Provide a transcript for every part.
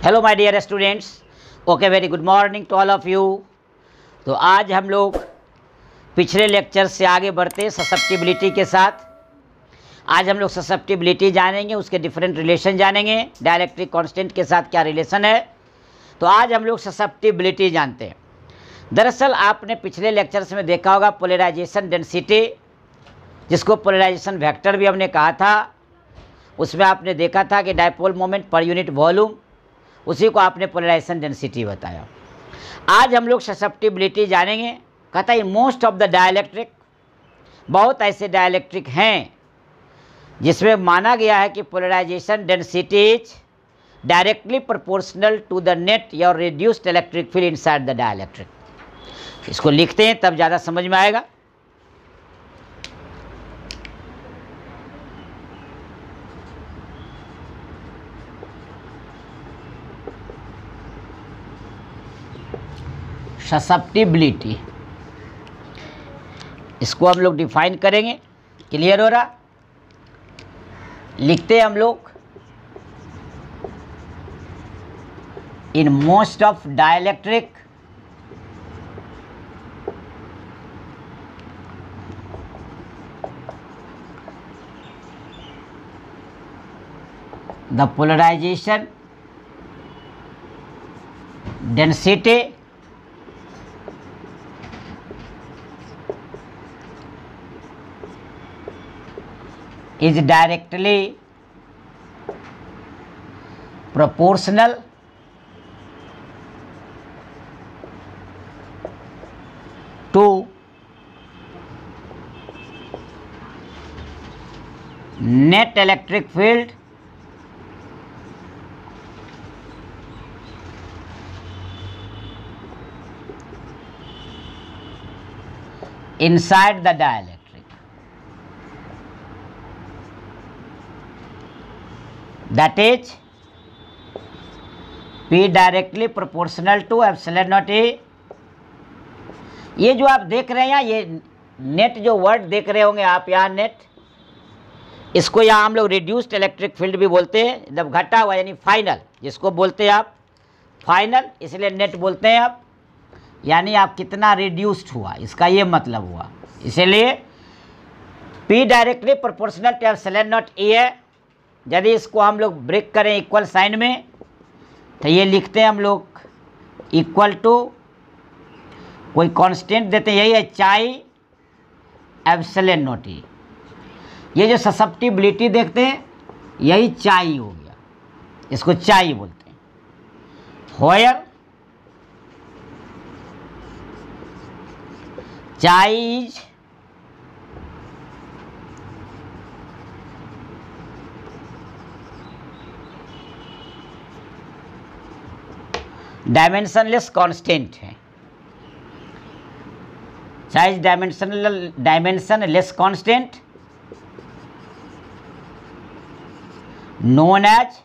Hello my dear students, okay very good morning to all of you. तो आज हम लोग पिछले लेक्चर से आगे बढ़ते ससेप्टिबिलिटी के साथ। आज हम लोग ससेप्टिबिलिटी जानेंगे, उसके डिफरेंट रिलेशन जानेंगे, डाइलेक्ट्रिक कांस्टेंट के साथ क्या रिलेशन है। तो आज हम लोग ससेप्टिबिलिटी जानते हैं। दरअसल आपने पिछले लेक्चर्स में देखा होगा पोलराइजेशन डेंसिटी, जिसको पोलराइजेशन वेक्टर भी हमने कहा था। उसमें आपने देखा था कि dipole moment per unit volume, उसी को आपने पोलराइजेशन डेंसिटी बताया। आज हम लोग ससेप्टिबिलिटी जानेंगे। कहता है मोस्ट ऑफ द डाइलेक्ट्रिक, बहुत ऐसे डाइलेक्ट्रिक हैं जिसमें माना गया है कि polarisation density is directly proportional to the net या reduced electric field inside the dielectric. इसको लिखते हैं तब ज़्यादा समझ में आएगा। ससेप्टिबिलिटी, इसको हम लोग डिफाइन करेंगे। क्लियर हो रहा? लिखते हैं हम लोग, in most of dielectric the polarisation density is directly proportional to net electric field inside the dielectric. That is P directly proportional to epsilon naught E. ये जो आप देख रहे हैं यहाँ, ये नेट जो वर्ड देख रहे होंगे आप यहाँ, नेट, इसको यहाँ हम लोग रिड्यूस्ड इलेक्ट्रिक फील्ड भी बोलते हैं। जब घटा हुआ यानी फाइनल, जिसको बोलते हैं आप फाइनल, इसलिए नेट बोलते हैं आप। यानी आप कितना रिड्यूस्ड हुआ, इसका ये मतलब हुआ। इसलिए P directly proportional to epsilon naught E है। यदि इसको हम लोग ब्रेक करें इक्वल साइन में, तो ये लिखते हैं हम लोग इक्वल टू, कोई कांस्टेंट देते हैं, यही है चाई एप्सिलॉन नॉट ई। ये जो ससेप्टिबिलिटी देखते हैं, यही चाई हो गया, इसको चाई बोलते हैं। Where chi is dimensionless constant है। Size dimensionless constant known as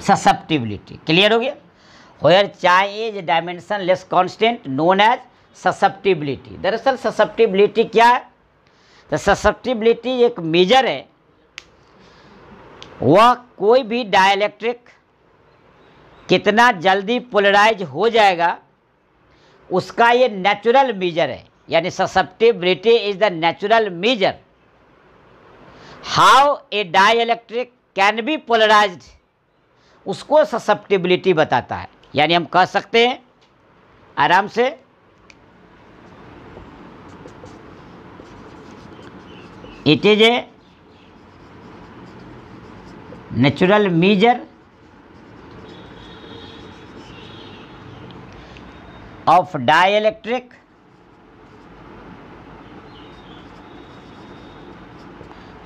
susceptibility. Clear हो गया? Where chi is dimensionless constant known as susceptibility. दरअसल ससेप्टिबिलिटी क्या है? तो ससेप्टिबिलिटी एक मेजर है, वह कोई भी डाइलेक्ट्रिक कितना जल्दी पोलराइज हो जाएगा, उसका ये नेचुरल मेजर है। यानी susceptibility is the natural measure how a dielectric can be polarized, उसको ससेप्टिबिलिटी बताता है। यानी हम कह सकते हैं आराम से, it is a natural measure of dielectric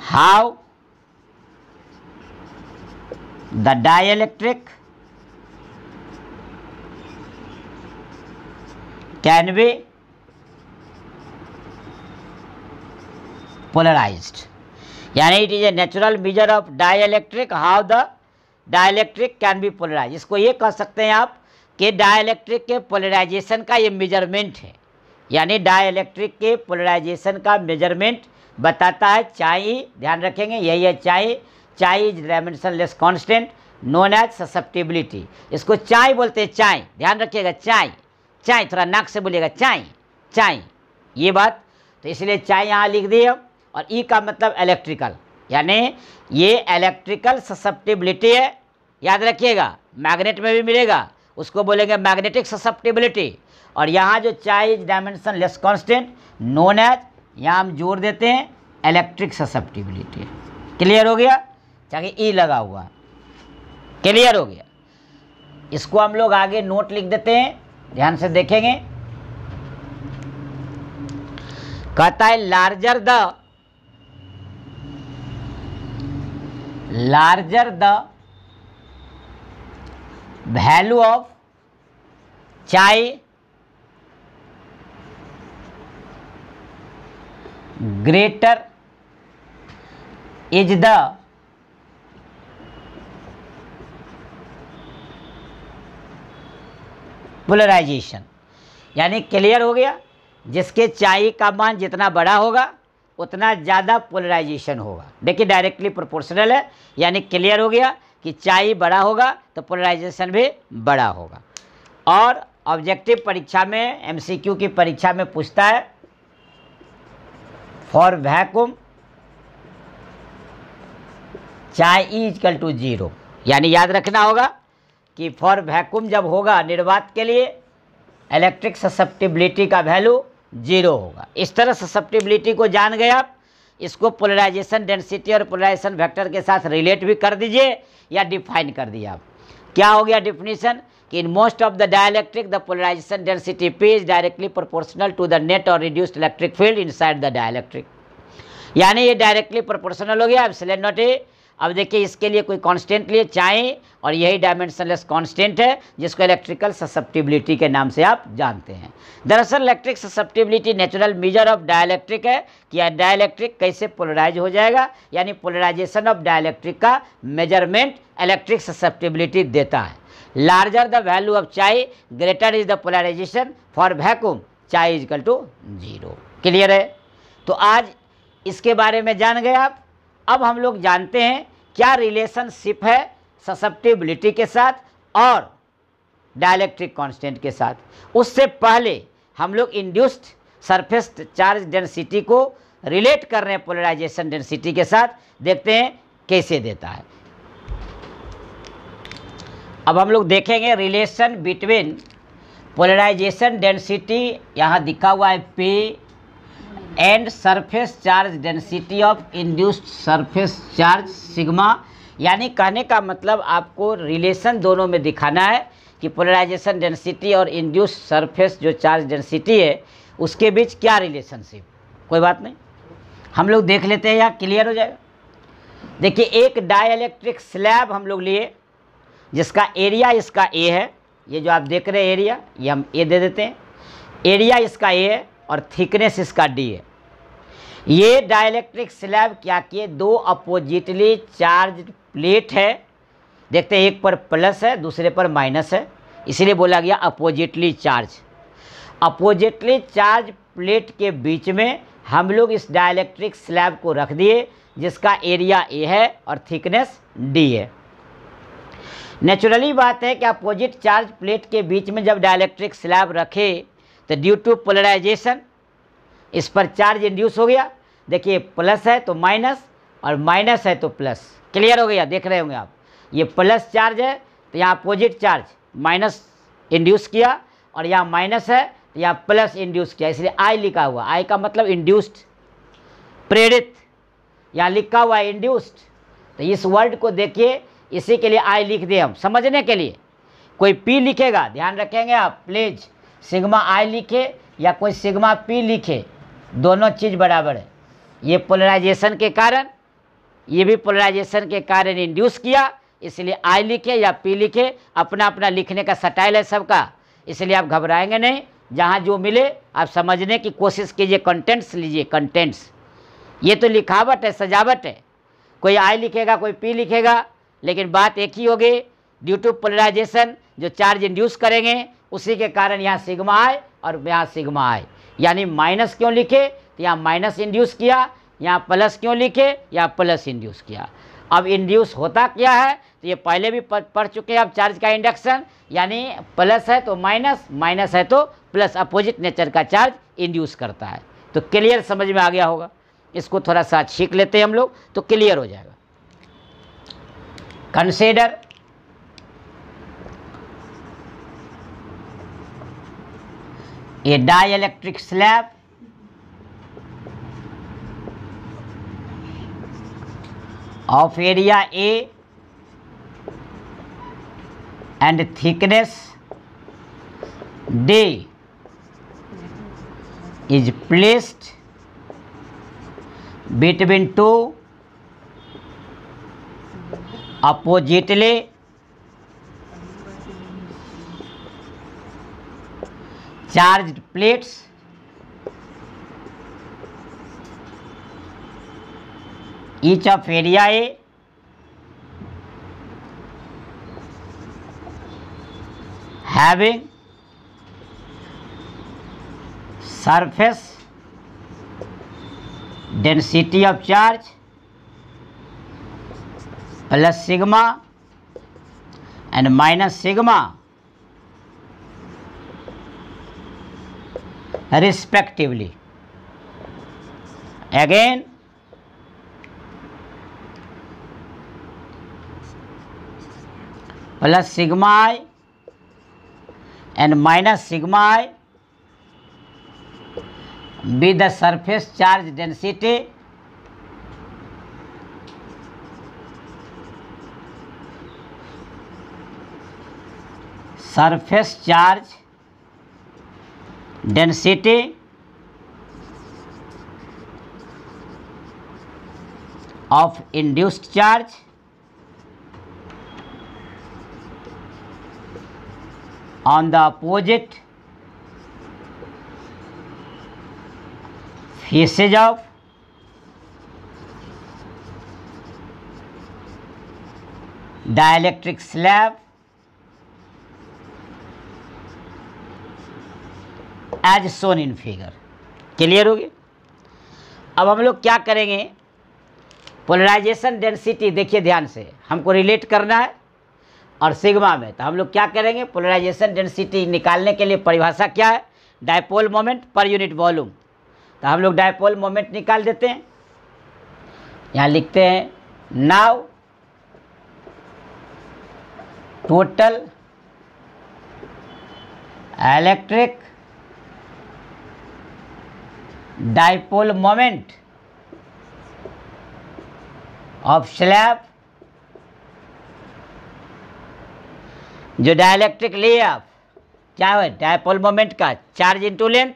how the dielectric can be polarized। यानी it is a natural measure of dielectric how the dielectric can be polarize. इसको ये कह सकते हैं आप कि डाइलेक्ट्रिक के पोलराइजेशन का ये मेजरमेंट है। यानी डाइलेक्ट्रिक के पोलराइजेशन का मेजरमेंट बताता है चाई, ध्यान रखेंगे यही है chi. Chi is dimensionless constant known as susceptibility. इसको चाई बोलते हैं, चाई, ध्यान रखिएगा चाई। चाई थोड़ा नाक से बोलिएगा चाई, चाई, ये बात। तो इसलिए चाई यहाँ लिख दिए हम। और ई का मतलब इलेक्ट्रिकल, यानी ये इलेक्ट्रिकल ससेप्टिबिलिटी है, याद रखिएगा। मैग्नेट में भी मिलेगा, उसको बोलेंगे मैग्नेटिक ससेप्टिबिलिटी। और यहाँ जो chi is dimensionless constant known as, यहाँ हम जोड़ देते हैं इलेक्ट्रिक ससेप्टिबिलिटी। क्लियर हो गया? चाहे ई लगा हुआ, क्लियर हो गया। इसको हम लोग आगे नोट लिख देते हैं, ध्यान से देखेंगे। कहता है larger the value of chi greater is the polarisation. यानी क्लियर हो गया, जिसके चाई का मान जितना बड़ा होगा उतना ज़्यादा पोलराइजेशन होगा। देखिए डायरेक्टली प्रोपोर्शनल है, यानी क्लियर हो गया कि चाई बड़ा होगा तो पोलराइजेशन भी बड़ा होगा। और ऑब्जेक्टिव परीक्षा में, एमसीक्यू की परीक्षा में पूछता है for vacuum chi equal to 0, यानी याद रखना होगा कि फॉर वैक्यूम जब होगा निर्वात के लिए इलेक्ट्रिक ससेप्टिबिलिटी का वैल्यू 0 होगा। इस तरह ससेप्टिबिलिटी को जान गए आप। इसको पोलराइजेशन डेंसिटी और पोलराइजेशन वेक्टर के साथ रिलेट भी कर दीजिए या डिफाइन कर दिया आप। क्या हो गया डिफिनीशन कि in most of the dielectric the polarisation density P is directly proportional to the net और reduced electric field inside the dielectric. यानी ये डायरेक्टली प्रोपोर्शनल हो गया। अब एप्सिलॉन नॉट ए, अब देखिए इसके लिए कोई कांस्टेंट लिए चाहे, और यही डायमेंशनलेस कांस्टेंट है जिसको इलेक्ट्रिकल ससेप्टिबिलिटी के नाम से आप जानते हैं। दरअसल electric susceptibility natural measure of dielectric है कि डाइलेक्ट्रिक कैसे पोलराइज हो जाएगा, यानी पोलराइजेशन ऑफ डाइलेक्ट्रिक का मेजरमेंट इलेक्ट्रिक ससेप्टिबिलिटी देता है। Larger the value of chi greater is the polarization for vacuum chi equal to 0। Clear है? तो आज इसके बारे में जान गए आप। अब हम लोग जानते हैं क्या रिलेशनशिप है ससेप्टिबिलिटी के साथ और डाइलेक्ट्रिक कांस्टेंट के साथ। उससे पहले हम लोग इंड्यूस्ड सरफेस चार्ज डेंसिटी को रिलेट कर रहे हैं पोलराइजेशन डेंसिटी के साथ, देखते हैं कैसे देता है। अब हम लोग देखेंगे रिलेशन बिटवीन पोलराइजेशन डेंसिटी, यहाँ दिखा हुआ है P, and surface charge density of induced surface charge sigma. यानी कहने का मतलब आपको रिलेशन दोनों में दिखाना है कि पोलराइजेशन डेंसिटी और इंड्यूस्ड सरफेस जो चार्ज डेंसिटी है उसके बीच क्या रिलेशनशिप। कोई बात नहीं, हम लोग देख लेते हैं, यहाँ क्लियर हो जाएगा। देखिए एक डाइलेक्ट्रिक स्लैब हम लोग लिए जिसका एरिया इसका A है, ये जो आप देख रहे हैं एरिया, ये हम A दे देते हैं। एरिया इसका A है और थिकनेस इसका D है। ये डाइलेक्ट्रिक स्लैब क्या किए, दो अपोजिटली चार्ज प्लेट है। देखते हैं एक पर प्लस है दूसरे पर माइनस है, इसीलिए बोला गया oppositely charge. Oppositely charge plate के बीच में हम लोग इस डाइलेक्ट्रिक स्लैब को रख दिए जिसका एरिया A है और थिकनेस D है। नेचुरली बात है कि अपोजिट चार्ज प्लेट के बीच में जब डाइलेक्ट्रिक स्लैब रखे तो ड्यू टू पोलराइजेशन इस पर चार्ज इंड्यूस हो गया। देखिए प्लस है तो माइनस और माइनस है तो प्लस। क्लियर हो गया? देख रहे होंगे आप, ये प्लस चार्ज है तो यहाँ अपोजिट चार्ज माइनस इंड्यूस किया, और यहाँ माइनस है तो यहाँ प्लस इंड्यूस किया, इसलिए आई लिखा हुआ। आई का मतलब इंड्यूस्ड, प्रेरित, यहाँ लिखा हुआ है इंड्यूस्ड। तो इस वर्ड को देखिए, इसी के लिए आई लिख दिए हम समझने के लिए। कोई पी लिखेगा, ध्यान रखेंगे आप प्लीज, सिग्मा आई लिखे या कोई सिग्मा पी लिखे, दोनों चीज़ बराबर है। ये पोलराइजेशन के कारण, ये भी पोलराइजेशन के कारण इंड्यूस किया, इसलिए आई लिखे या पी लिखे, अपना अपना लिखने का स्टाइल है सबका, इसलिए आप घबराएंगे नहीं। जहाँ जो मिले आप समझने की कोशिश कीजिए, कंटेंट्स लीजिए, कंटेंट्स। ये तो लिखावट है, सजावट है, कोई आई लिखेगा कोई पी लिखेगा, लेकिन बात एक ही होगी, ड्यू टू पोलराइजेशन जो चार्ज इंड्यूस करेंगे उसी के कारण यहाँ सिग्मा आई और यहाँ सिग्मा आई। यानी माइनस क्यों लिखे तो यहाँ माइनस इंड्यूस किया, यहाँ प्लस क्यों लिखे, या प्लस इंड्यूस किया। अब इंड्यूस होता क्या है, तो ये पहले भी पढ़ चुके हैं। अब चार्ज का इंडक्शन यानी प्लस है तो माइनस, माइनस है तो प्लस, अपोजिट नेचर का चार्ज इंड्यूस करता है। तो क्लियर समझ में आ गया होगा। इसको थोड़ा सा सीख लेते हैं हम लोग तो क्लियर हो जाएगा। Consider a dielectric slab of area A and thickness D is placed between two oppositely charged plates each of area A having surface density of charge plus sigma and minus sigma respectively. Again, plus sigma I and minus sigma I be the surface charge density density of induced charge on the opposite faces of dielectric slab as shown in figure. Clear हो गया। अब हम लोग क्या करेंगे, polarisation density देखिए ध्यान से, हमको रिलेट करना है और सिग्मा में। तो हम लोग क्या करेंगे, पोलराइजेशन डेंसिटी निकालने के लिए परिभाषा क्या है, dipole moment per unit volume. तो हम लोग डायपोल मोमेंट निकाल देते हैं। यहाँ लिखते हैं now total electric dipole moment of slab, जो डाइलेक्ट्रिक लेयर क्या है, डायपोल मोमेंट का चार्ज इंटू लेंथ।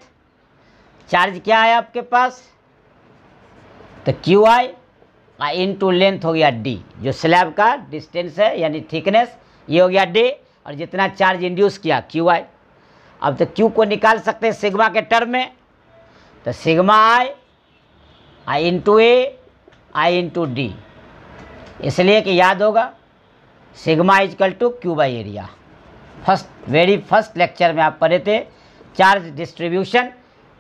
चार्ज क्या है आपके पास, तो क्यू आई इंटू लेंथ हो गया डी, जो स्लैब का डिस्टेंस है यानी थिकनेस, ये हो गया डी, और जितना चार्ज इंड्यूस किया क्यू आई। अब तो क्यू को निकाल सकते हैं सिग्मा के टर्म में, तो sigma i into a i into d, इसलिए कि याद होगा sigma equal to q by area. Very first lecture में आप पढ़े थे चार्ज डिस्ट्रीब्यूशन।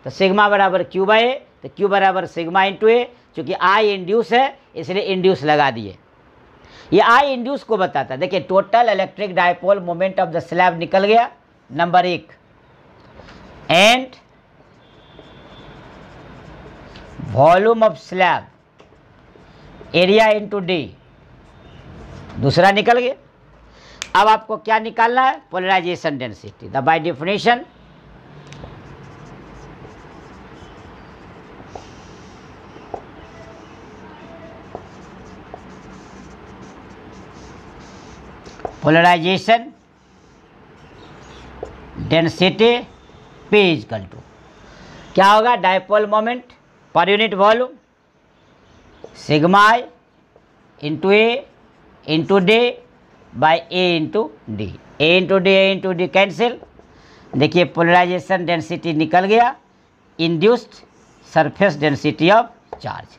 तो सिग्मा बराबर क्यू बाई ए, तो क्यू बराबर सिग्मा इंटू ए, चूँकि आई इंड्यूस है इसलिए इंड्यूस लगा दिए। ये आई इंड्यूस को बताता है। देखिए total electric dipole moment of the slab निकल गया number 1, and volume of slab area into d दूसरा निकल गया। अब आपको क्या निकालना है, polarization density. The by definition polarization density P equal to क्या होगा, dipole moment per unit volume sigma i into a into d by a into d. A into d cancel. देखिए पोलराइजेशन डेंसिटी निकल गया, induced surface density of charge.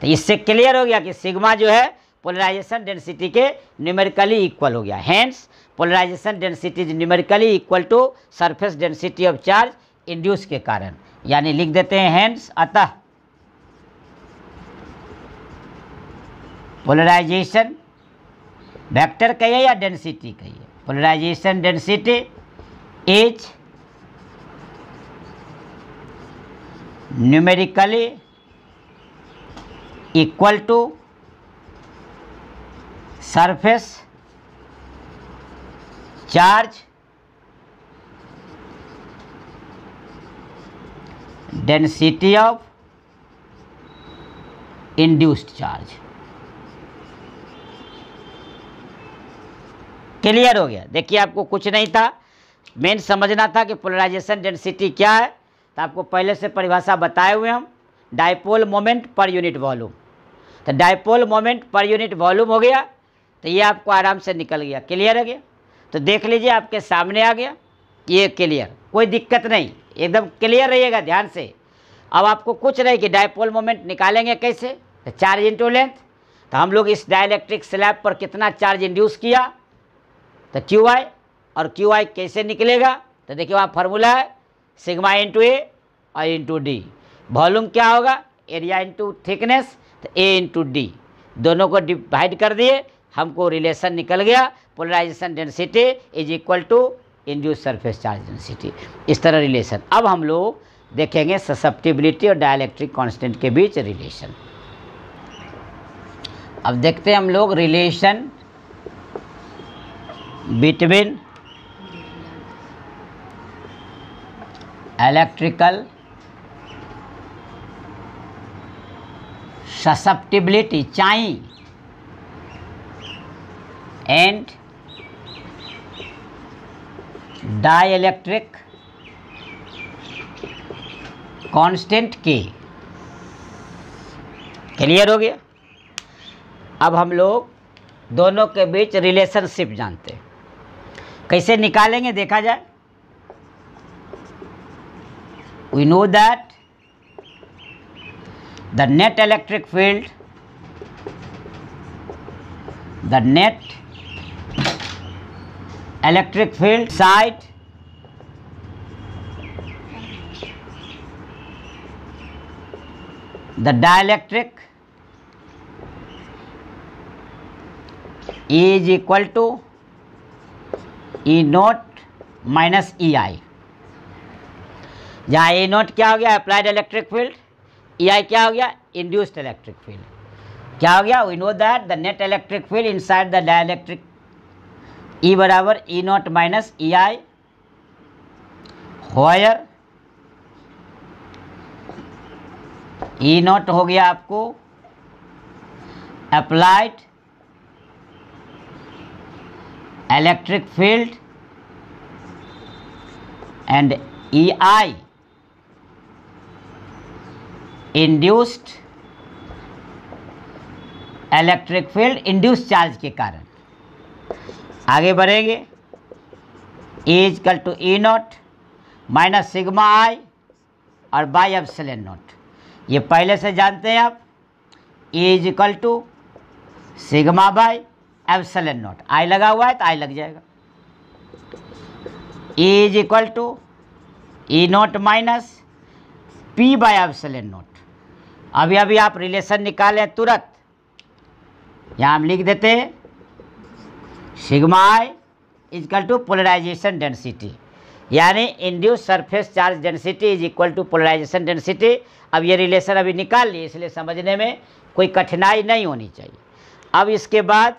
तो इससे clear हो गया कि सिग्मा जो है पोलराइजेशन डेंसिटी के न्यूमेरिकली इक्वल हो गया। Hence polarization density is numerically equal to surface density of charge induce के कारण, यानी लिख देते हैं हैंस अतः पोलराइजेशन वेक्टर कहिए या डेंसिटी कहिए, polarization density is numerically equal to surface charge density of induced charge. Clear हो गया। देखिए आपको कुछ नहीं था, मेन समझना था कि पोलराइजेशन डेंसिटी क्या है। तो आपको पहले से परिभाषा बताए हुए हम, dipole moment per unit volume. तो dipole moment per unit volume हो गया, तो ये आपको आराम से निकल गया। क्लियर हो गया। तो देख लीजिए आपके सामने आ गया, ये क्लियर, कोई दिक्कत नहीं, एकदम क्लियर रहिएगा ध्यान से। अब आपको कुछ नहीं कि डाइपोल मोमेंट निकालेंगे कैसे, तो चार्ज इंटू लेंथ। तो हम लोग इस डाइलेक्ट्रिक स्लैब पर कितना चार्ज इंड्यूस किया, तो क्यू आई, और क्यू आई कैसे निकलेगा, तो देखिए वहाँ फार्मूला है सिग्मा इंटू ए और इंटू डी। वॉल्यूम क्या होगा, एरिया इंटू थिकनेस, तो ए इंटू डी, दोनों को डिवाइड कर दिए, हमको रिलेशन निकल गया, polarization density is equal to induce surface charge density. इस तरह रिलेशन। अब हम लोग देखेंगे ससेप्टिबिलिटी और डाइलेक्ट्रिक कांस्टेंट के बीच रिलेशन। अब देखते हैं हम लोग रिलेशन बिटवीन इलेक्ट्रिकल ससेप्टिबिलिटी चाई एंड डाइलेक्ट्रिक कांस्टेंट के। क्लियर हो गया। अब हम लोग दोनों के बीच रिलेशनशिप जानते हैं, कैसे निकालेंगे देखा जाए। We know that the net electric field, the net electric field side the dielectric is equal to E naught minus E I. जहाँ ए नोट क्या हो गया, applied electric field, E I क्या हो गया, इंड्यूस्ड इलेक्ट्रिक फील्ड। क्या हो गया, we know that the net electric field inside the dielectric E बराबर E naught minus E I, where E naught हो गया आपको applied electric field and E I induced electric field induced charge के कारण। आगे बढ़ेंगे, E equal to E naught minus sigma I और by epsilon not. ये पहले से जानते हैं आप, E equal to sigma by epsilon naught. I लगा हुआ है तो आई लग जाएगा। E equal to E naught minus P by epsilon naught. अभी अभी आप रिलेशन निकालें तुरंत, यहाँ हम लिख देते हैं sigma I equal to polarisation density, यानी induce surface charge density is equal to polarisation density. अब ये रिलेशन अभी निकाल लिए, इसलिए समझने में कोई कठिनाई नहीं होनी चाहिए। अब इसके बाद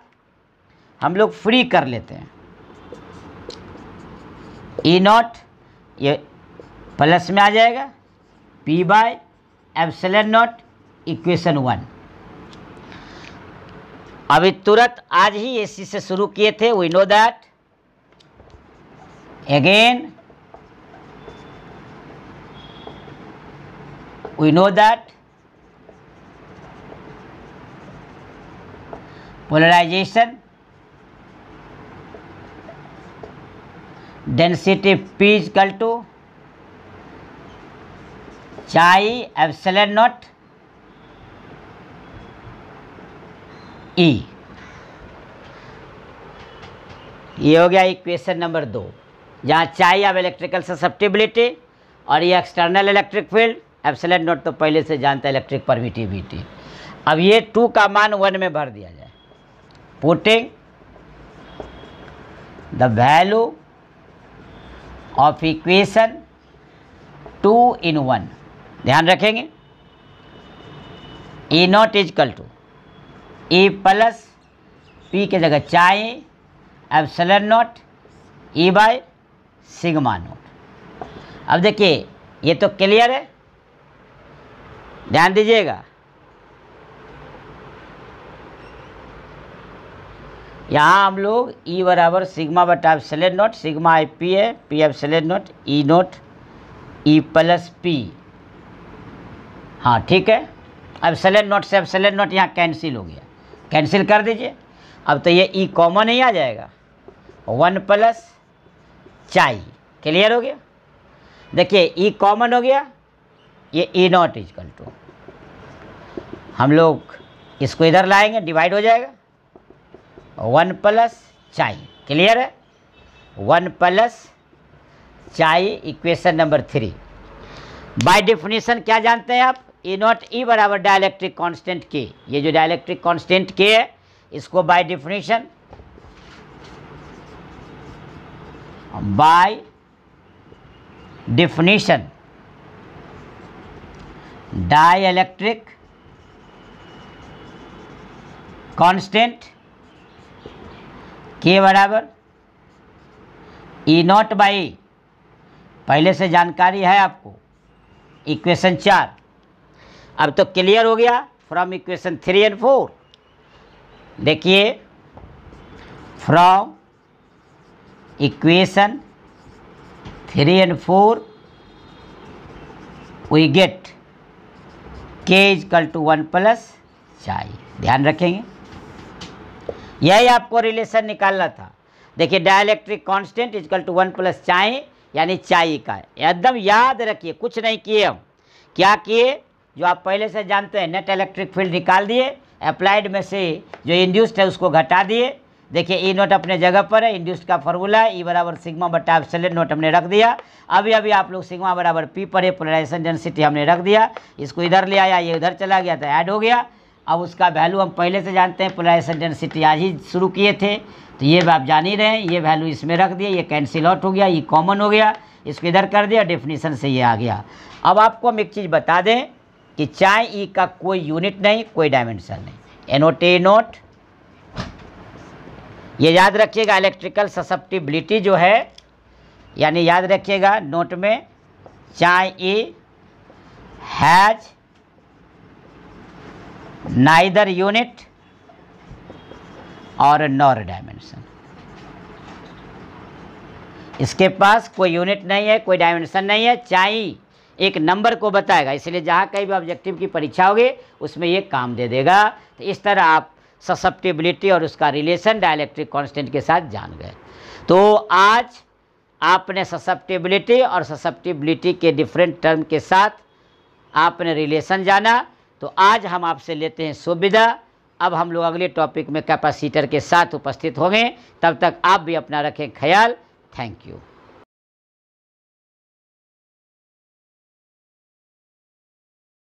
हम लोग फ्री कर लेते हैं, ई नॉट ये प्लस में आ जाएगा, P by epsilon not equation 1। अभी तुरंत आज ही एसी से शुरू किए थे। We know that again, we know that polarization density P equal to chi epsilon naught E। ये हो गया इक्वेशन नंबर 2, जहाँ चाई अब इलेक्ट्रिकल ससेप्टिबिलिटी और ये external electric field, epsilon not तो पहले से जानता है इलेक्ट्रिक परमिटिविटी। अब ये 2 का मान 1 में भर दिया जाए, putting the value of equation 2 in 1। ध्यान रखेंगे, E naught equal to E plus P के जगह चाहिए epsilon naught E by sigma naught. अब देखिए ये तो क्लियर है, ध्यान दीजिएगा। यहाँ हम लोग E बराबर सिग्मा बटा epsilon naught, sigma I P है, P epsilon naught E naught E plus P. हाँ ठीक है, एप्सिलॉन नॉट से एप्सिलॉन नॉट यहाँ कैंसिल हो गया, कैंसिल कर दीजिए। अब तो ये E कॉमन ही आ जाएगा, 1 प्लस चाई। क्लियर हो गया। देखिए E कॉमन हो गया, ये E नॉट इजकल टू, हम लोग इसको इधर लाएंगे, डिवाइड हो जाएगा, 1 प्लस चाई। क्लियर है, 1 प्लस चाई इक्वेशन नंबर 3। बाय डेफिनेशन क्या जानते हैं आप, E नॉट E बराबर डाइलेक्ट्रिक कांस्टेंट के। ये जो डाइलेक्ट्रिक कांस्टेंट के है, इसको बाय डेफिनेशन डाइलेक्ट्रिक कांस्टेंट के बराबर E नॉट बाई, पहले से जानकारी है आपको, इक्वेशन 4। अब तो क्लियर हो गया फ्रॉम इक्वेशन 3 एंड 4। देखिए from equation 3 and 4 we get k equal to 1 plus chi. ध्यान रखेंगे, यही आपको रिलेशन निकालना था। देखिए dielectric constant equal to 1 plus chi, यानी चाई का एकदम याद रखिए। कुछ नहीं किए हम, क्या किए, जो आप पहले से जानते हैं, नेट इलेक्ट्रिक फील्ड निकाल दिए, अप्लाइड में से जो इंड्यूस्ड है उसको घटा दिए। देखिए E नोट अपने जगह पर है, इंड्यूस्ड का फॉर्मूला है E बराबर सिग्मा बटा एप्सिलॉन नोट हमने रख दिया। अभी अभी आप लोग सिग्मा बराबर P पर है, पोलराइजेशन डेंसिटी हमने रख दिया, इसको इधर ले आया, ये उधर चला गया तो ऐड हो गया। अब उसका वैल्यू हम पहले से जानते हैं, पोलराइजेशन डेंसिटी आज ही शुरू किए थे, तो ये आप जान ही रहे हैं, ये वैल्यू इसमें रख दिया, ये कैंसिल आउट हो गया, ये कॉमन हो गया, इसको इधर कर दिया, डेफिनेशन से ये आ गया। अब आपको हम एक चीज़ बता दें कि चाहे E का कोई यूनिट नहीं, कोई डायमेंशन नहीं, एनोट ए नोट, ये याद रखिएगा। इलेक्ट्रिकल ससेप्टिबिलिटी जो है, यानी याद रखिएगा नोट में, चाहे E हैज नाइदर यूनिट और नॉर डायमेंशन। इसके पास कोई यूनिट नहीं है, कोई डायमेंशन नहीं है, चाहे एक नंबर को बताएगा, इसलिए जहाँ कहीं भी ऑब्जेक्टिव की परीक्षा होगी उसमें ये काम दे देगा। तो इस तरह आप ससेप्टिबिलिटी और उसका रिलेशन डाइलेक्ट्रिक कांस्टेंट के साथ जान गए। तो आज आपने ससेप्टिबिलिटी और ससेप्टिबिलिटी के डिफरेंट टर्म के साथ आपने रिलेशन जाना। तो आज हम आपसे लेते हैं शुभ विदा। अब हम लोग अगले टॉपिक में कैपेसिटर के साथ उपस्थित होंगे, तब तक आप भी अपना रखें ख्याल। Thank you.